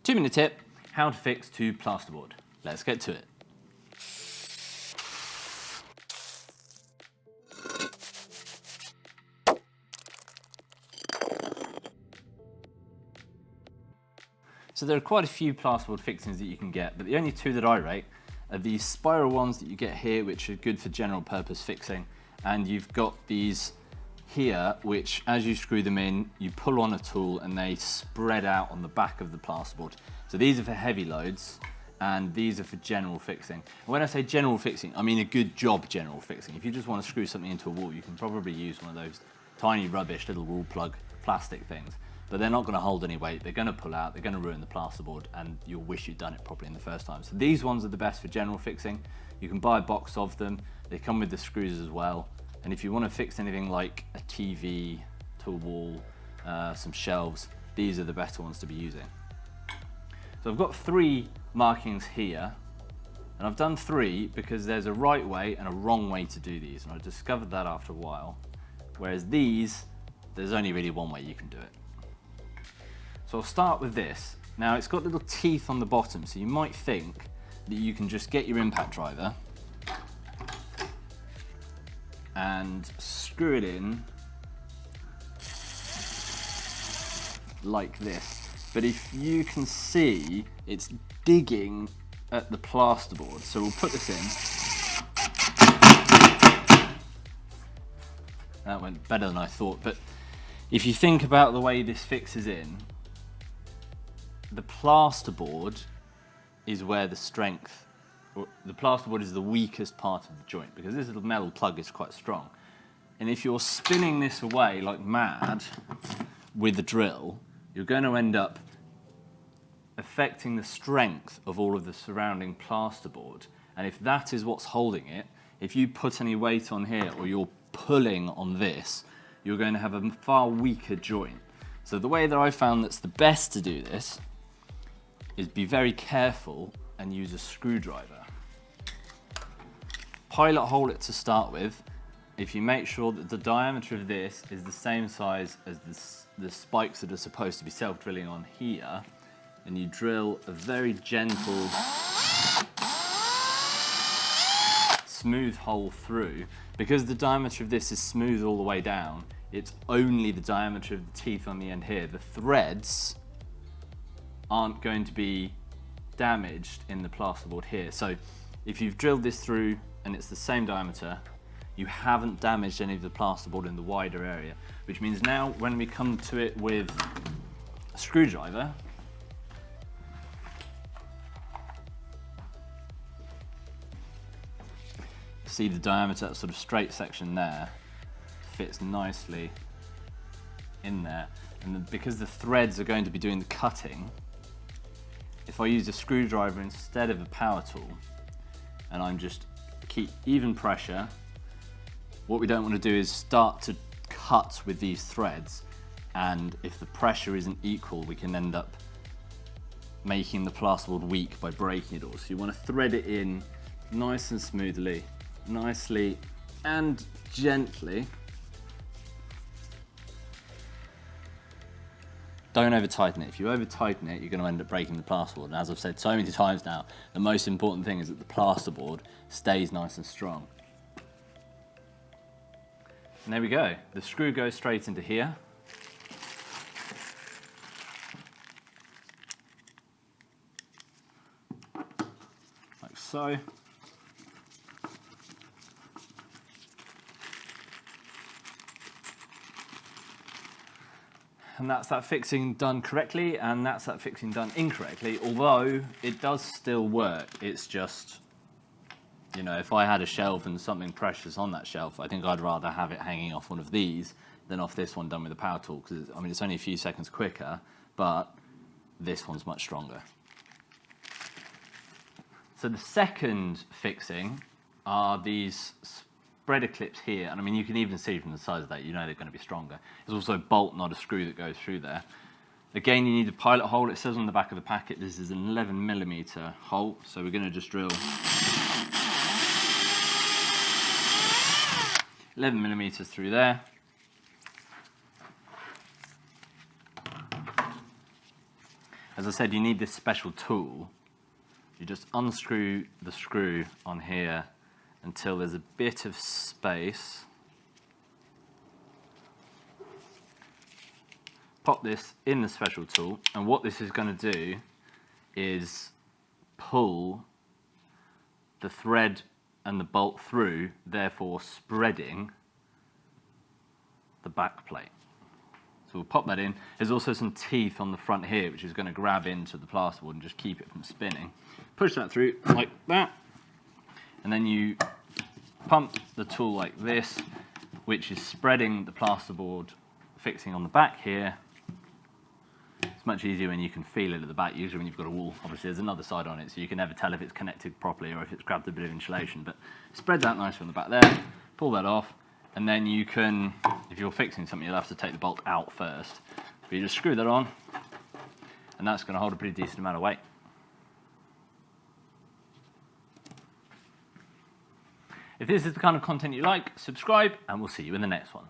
2-minute tip, how to fix two plasterboard. Let's get to it. So there are quite a few plasterboard fixings that you can get, but the only two that I rate are these spiral ones that you get here, which are good for general purpose fixing. And you've got these here, which as you screw them in, you pull on a tool and they spread out on the back of the plasterboard. So these are for heavy loads and these are for general fixing. And when I say general fixing, I mean a good job general fixing. If you just want to screw something into a wall, you can probably use one of those tiny rubbish little wall plug plastic things. But they're not going to hold any weight, they're going to pull out, they're going to ruin the plasterboard, and you'll wish you'd done it properly in the first time. So these ones are the best for general fixing. You can buy a box of them, they come with the screws as well. And if you want to fix anything like a TV to a wall, some shelves, these are the better ones to be using. So I've got 3 markings here, and I've done 3 because there's a right way and a wrong way to do these, and I discovered that after a while. Whereas these, there's only really one way you can do it. So I'll start with this. Now it's got little teeth on the bottom, so you might think that you can just get your impact driver and screw it in like this. But if you can see, it's digging at the plasterboard. So we'll put this in. That went better than I thought, but if you think about the way this fixes in, the plasterboard is where the strength, the plasterboard is the weakest part of the joint because this little metal plug is quite strong. And if you're spinning this away like mad with the drill, you're going to end up affecting the strength of all of the surrounding plasterboard. And if that is what's holding it, if you put any weight on here or you're pulling on this, you're going to have a far weaker joint. So the way that I found that's the best to do this is be very careful and use a screwdriver. Pilot hole it to start with. If you make sure that the diameter of this is the same size as the spikes that are supposed to be self-drilling on here, and you drill a very gentle, smooth hole through, because the diameter of this is smooth all the way down, it's only the diameter of the teeth on the end here. The threads aren't going to be damaged in the plasterboard here. So if you've drilled this through and it's the same diameter, you haven't damaged any of the plasterboard in the wider area, which means now when we come to it with a screwdriver, see the diameter, that sort of straight section there fits nicely in there. And because the threads are going to be doing the cutting, if I use a screwdriver instead of a power tool, and I'm just keep even pressure, what we don't want to do is start to cut with these threads, and if the pressure isn't equal, we can end up making the plasterboard weak by breaking it all. So you want to thread it in nice and smoothly, nicely and gently. Don't over tighten it. If you over tighten it, you're going to end up breaking the plasterboard. And as I've said so many times now, the most important thing is that the plasterboard stays nice and strong. And there we go. The screw goes straight into here. Like so. And that's that fixing done correctly, and that's that fixing done incorrectly, although it does still work. It's just, you know, if I had a shelf and something precious on that shelf, I think I'd rather have it hanging off one of these than off this one done with a power tool, because I mean, it's only a few seconds quicker, but this one's much stronger. So the second fixing are these spreader clips here, and I mean, you can even see from the size of that, you know they're going to be stronger. There's also a bolt, not a screw, that goes through there. Again, you need a pilot hole. It says on the back of the packet this is an 11mm hole, so we're going to just drill 11mm through there. As I said, you need this special tool. You just unscrew the screw on here until there's a bit of space. Pop this in the special tool, and what this is going to do is pull the thread and the bolt through, therefore spreading the back plate. So we'll pop that in. There's also some teeth on the front here, which is going to grab into the plasterboard and just keep it from spinning. Push that through like that, and then you pump the tool like this, which is spreading the plasterboard fixing on the back here. It's much easier when you can feel it at the back, usually when you've got a wall. Obviously there's another side on it, so you can never tell if it's connected properly or if it's grabbed a bit of insulation, but spread that nicely on the back there, pull that off, and then you can, if you're fixing something, you'll have to take the bolt out first. But you just screw that on, and that's going to hold a pretty decent amount of weight. If this is the kind of content you like, subscribe, and we'll see you in the next one.